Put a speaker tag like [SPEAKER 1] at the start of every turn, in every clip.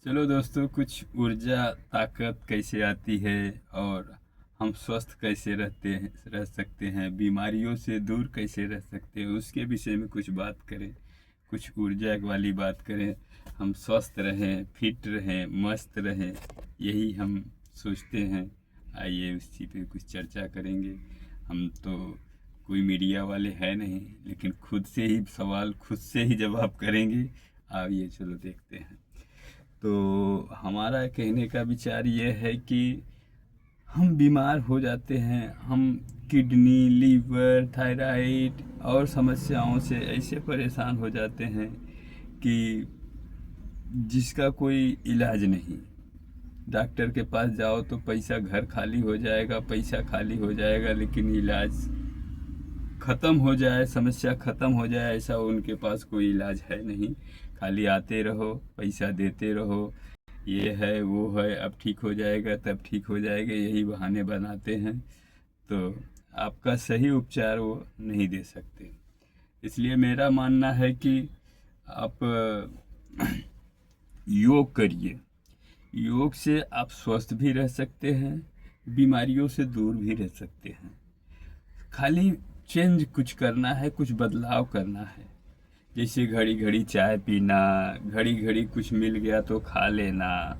[SPEAKER 1] चलो दोस्तों, कुछ ऊर्जा ताकत कैसे आती है और हम स्वस्थ कैसे रह सकते हैं, बीमारियों से दूर कैसे रह सकते हैं, उसके विषय में कुछ बात करें। कुछ ऊर्जा वाली बात करें, हम स्वस्थ रहें, फिट रहें, मस्त रहें, यही हम सोचते हैं। आइए उसी पे कुछ चर्चा करेंगे। हम तो कोई मीडिया वाले हैं नहीं, लेकिन खुद से ही सवाल खुद से ही जवाब करेंगे। आइए चलो देखते हैं। तो हमारा कहने का विचार ये है कि हम बीमार हो जाते हैं, हम किडनी, लीवर, थायराइड और समस्याओं से ऐसे परेशान हो जाते हैं कि जिसका कोई इलाज नहीं। डॉक्टर के पास जाओ तो पैसा, घर खाली हो जाएगा, पैसा खाली हो जाएगा, लेकिन इलाज ख़त्म हो जाए, समस्या ख़त्म हो जाए, ऐसा उनके पास कोई इलाज है नहीं। खाली आते रहो, पैसा देते रहो, ये है वो है, अब ठीक हो जाएगा, तब ठीक हो जाएगा, यही बहाने बनाते हैं। तो आपका सही उपचार वो नहीं दे सकते। इसलिए मेरा मानना है कि आप योग करिए। योग से आप स्वस्थ भी रह सकते हैं, बीमारियों से दूर भी रह सकते हैं। खाली चेंज कुछ करना है, कुछ बदलाव करना है। जैसे घड़ी घड़ी चाय पीना, घड़ी घड़ी कुछ मिल गया तो खा लेना,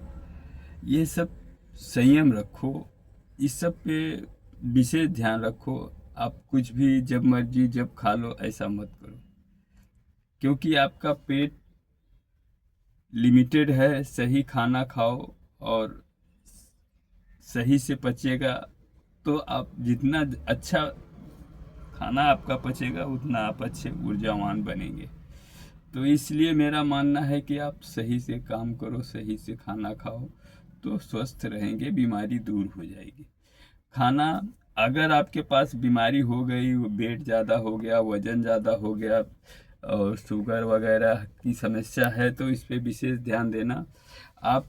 [SPEAKER 1] ये सब संयम रखो। इस सब पे विशेष ध्यान रखो। आप कुछ भी जब मर्जी जब खा लो, ऐसा मत करो, क्योंकि आपका पेट लिमिटेड है। सही खाना खाओ और सही से पचेगा तो आप जितना अच्छा खाना आपका पचेगा, उतना आप अच्छे ऊर्जावान बनेंगे। तो इसलिए मेरा मानना है कि आप सही से काम करो, सही से खाना खाओ, तो स्वस्थ रहेंगे, बीमारी दूर हो जाएगी। खाना, अगर आपके पास बीमारी हो गई, वेट ज़्यादा हो गया, वज़न ज़्यादा हो गया और शुगर वगैरह की समस्या है, तो इस पे विशेष ध्यान देना। आप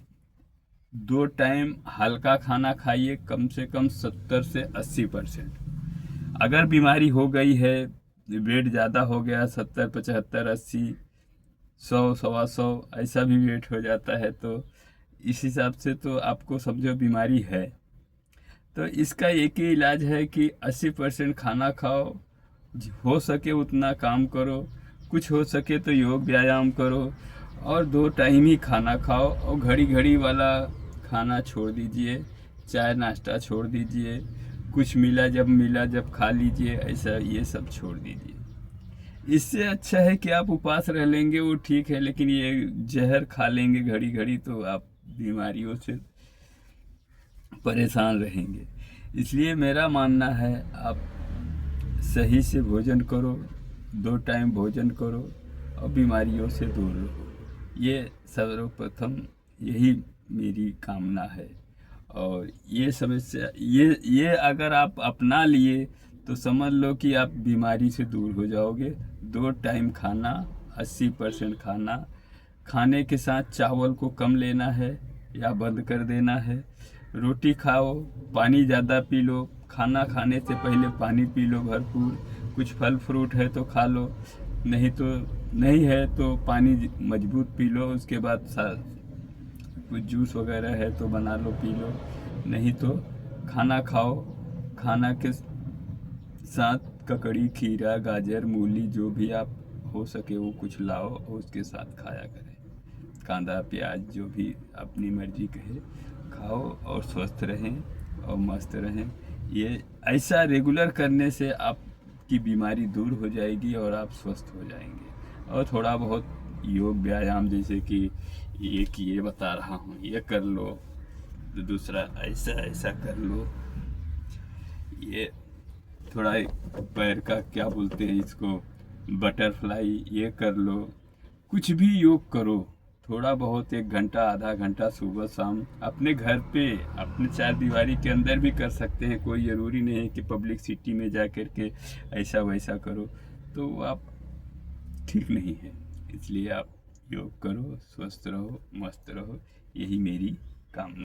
[SPEAKER 1] 2 टाइम हल्का खाना खाइए, कम से कम 70 से 80%। अगर बीमारी हो गई है, वेट ज़्यादा हो गया, 70, 75, 80, 100, 125, ऐसा भी वेट हो जाता है, तो इस हिसाब से तो आपको समझो बीमारी है। तो इसका एक ही इलाज है कि 80% खाना खाओ, हो सके उतना काम करो, कुछ हो सके तो योग व्यायाम करो, और 2 टाइम ही खाना खाओ, और घड़ी घड़ी वाला खाना छोड़ दीजिए, चाय नाश्ता छोड़ दीजिए, कुछ मिला जब खा लीजिए, ऐसा ये सब छोड़ दीजिए। इससे अच्छा है कि आप उपवास रह लेंगे, वो ठीक है, लेकिन ये जहर खा लेंगे घड़ी घड़ी तो आप बीमारियों से परेशान रहेंगे। इसलिए मेरा मानना है, आप सही से भोजन करो, 2 टाइम भोजन करो और बीमारियों से दूर रहो। ये सर्वप्रथम यही मेरी कामना है। और ये समस्या, ये अगर आप अपना लिए तो समझ लो कि आप बीमारी से दूर हो जाओगे। 2 टाइम खाना, 80% खाना, खाने के साथ चावल को कम लेना है या बंद कर देना है। रोटी खाओ, पानी ज़्यादा पी लो, खाना खाने से पहले पानी पी लो भरपूर। कुछ फल फ्रूट है तो खा लो, नहीं है तो पानी मजबूत पी लो। उसके बाद कुछ जूस वगैरह है तो बना लो, पी लो। नहीं तो खाना खाओ, खाना के साथ ककड़ी, खीरा, गाजर, मूली, जो भी आप हो सके वो कुछ लाओ और उसके साथ खाया करें। कांदा, प्याज, जो भी अपनी मर्जी कहे खाओ, और स्वस्थ रहें और मस्त रहें। ये ऐसा रेगुलर करने से आपकी बीमारी दूर हो जाएगी और आप स्वस्थ हो जाएंगे। और थोड़ा बहुत योग व्यायाम, जैसे कि एक ये बता रहा हूँ, ये कर लो, तो दूसरा ऐसा ऐसा कर लो। ये थोड़ा पैर का क्या बोलते हैं इसको, बटरफ्लाई, ये कर लो। कुछ भी योग करो, थोड़ा बहुत, 1 घंटा, आधा घंटा, सुबह शाम, अपने घर पे, अपने 4 दीवारी के अंदर भी कर सकते हैं। कोई ज़रूरी नहीं है कि पब्लिक सिटी में जा कर के ऐसा वैसा करो, तो आप ठीक नहीं है। इसलिए आप योग करो, स्वस्थ रहो, मस्त रहो, यही मेरी कामना।